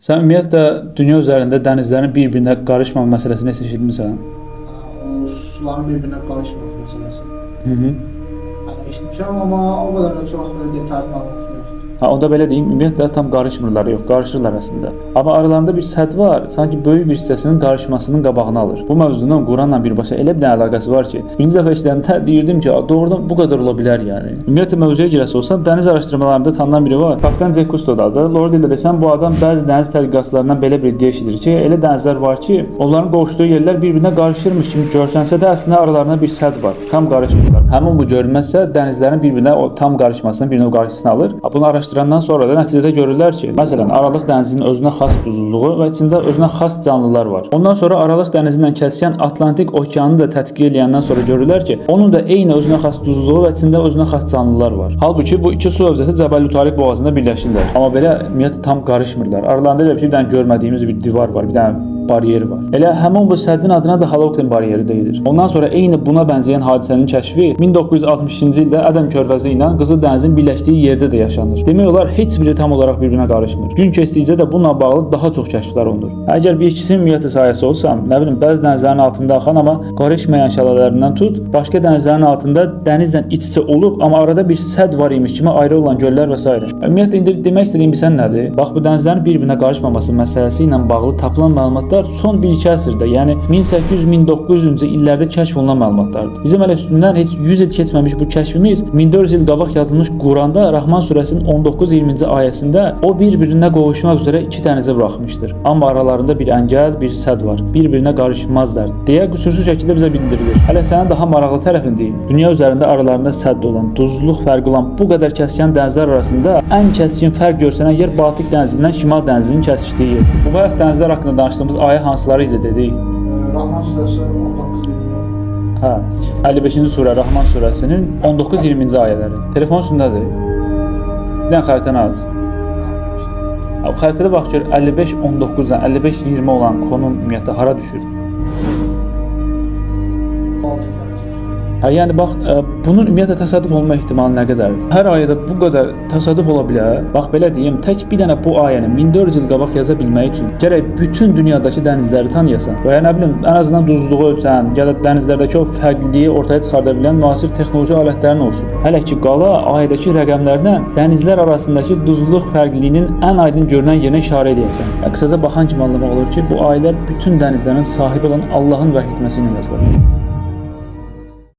Sən ümumiyyətlə dünya üzərində dənizlərin bir-birinə qarışmama məsələsini heç eşitmisən? O suların birbirine karışmamak meselesi. Hı. Yani eşitmişim ama o kadar da çok böyle detaylı məlumatım yoxdur. Ha, onda belə deyim, ümumiyyətlə tam qarışmırlar, yox, qarışırlar əslində. Amma aralarında bir sədd var, sanki böyük bir hissəsinin qarışmasının qabağını alır. Bu mövzunun Quranla birbaşa elə bir əlaqəsi var ki, birinci dəfə işləyəndə deyirdim ki, doğrudan bu qədər ola bilər yəni. Ümumiyyətlə mövzuya girəsi olsam, dəniz araşdırmalarında tanınan biri var. Kapitan Jack Cousteau'dadır. Lord ilə desəm, bu adam bəzi dəniz tədqiqatçılarından belə bir iddia eşidir ki, elə dənizlər var ki, onların qovuşduğu yerlər bir-birinə qarışırmış kimi görsənsə də əslində aralarında bir sədd var. Tam qarışmırlar. Həmin bu görünməzsə dənizlərin bir-birinə o tam qarışmasının bir növ qarşısını alır. Bunu araşdırandan sonra da nəticədə görürlər ki, məsələn, Aralıq dənizinin özünə xas duzluluğu və içində özünə xas canlılar var. Ondan sonra Aralıq dənizi ilə kəsişən Atlantik okeanını da tədqiq edəndən sonra görürlər ki, onun da eyni özünə xas duzluluğu və içində özünə xas canlılar var. Halbuki bu iki su hövzəsi Cəbəlütariq boğazında birləşirlər. Amma belə ümumiyyətlə tam qarışmırlar. Aralarında elə bir dənə görmədiyimiz bir divar var, bir dənə bariyeri var. Elə həmin bu səddin adına da Haloklen bariyeri deyilir. Ondan sonra eyni buna bənzəyən hadisənin kəşfi 1960-cı ildə Aden körfəzi ilə Qızıl dənizin birləşdiyi yerdə də yaşanır. Demək olar heç biri tam olaraq bir-birinə qarışmır. Gün keçdikcə də bununla bağlı daha çox kəşflər olunur. Əgər bir ikisinin ümumiyyətlə sayəsi olsam, nə bilim, bəzi dənizlərin altında axan amma qarışmayan şəlalərindən tut, başqa dənizlərin altında dənizlə iç-içə olub amma arada bir sədd var imiş kimi ayrı olan göllər və s. Ümumiyyətlə indi demək istədiyim bilsən nədir? Bax, bu dənizlərin bir-birinə qarışmaması məsələsi ilə bağlı tapılan məlumatlar son 1-2 əsrdə, yəni 1800-1900-cü illərdə kəşf olunan məlumatlardır. Bizim hələ üstündən heç 100 il keçməmiş bu kəşfimiz 1400 il qabaq yazılmış Quranda Rahman surəsinin 19-20-ci ayəsində o bir-birinə qovuşmaq üzrə iki dənizi buraxmışdır. Amma aralarında bir əngəl, bir sədd var. Bir-birinə qarışmazlar deyə qüsursuz şəkildə bizə bildirilir. Hələ sənin daha maraqlı tərəfin deyim. Dünya üzərində aralarında sədd olan, duzluluq fərqi olan bu qədər kəskin dənizlər arasında ən kəskin fərq görsənən yer Baltik dənizindən Şimal dənizinin kəsişdiyi yer. Bu bayaq dənizlər haqqında danışdığımız ayə hansıları idi dedik? Rahman suresi 19-20. Hə, 55-ci surə Rahman surəsinin 19-20-ci ayələri. Telefon üstündədir. Bir dənə xəritəni aç. Xəritədə bax gör 55-19-dan 55-20 olan konum ümumiyyətlə hara düşür? Hə, yəni bax, bunun ümumiyyətlə təsadüf olma ehtimalı nə qədərdir? Hər ayədə bu qədər təsadüf ola bilər. Bax, belə deyim, tək bir dənə bu ayəni 1400 il qabaq yaza bilmək üçün gərək bütün dünyadakı dənizləri tanıyasan və ya nə bilim, ən azından duzluğu ölçən, ya da dənizlərdəki o fərqliliyi ortaya çıxarda bilən müasir texnoloji alətlərin olsun. Hələ ki, qala ayədəki rəqəmlərdən dənizlər arasındakı duzluq fərqliliyinin ən aydın görünən yerinə işarə edəsən. Qısaca baxan kimi anlamaq olur ki, bu ayələr bütün dənizlərin sahibi olan Allahın vəhy etməsi ilə yazılır.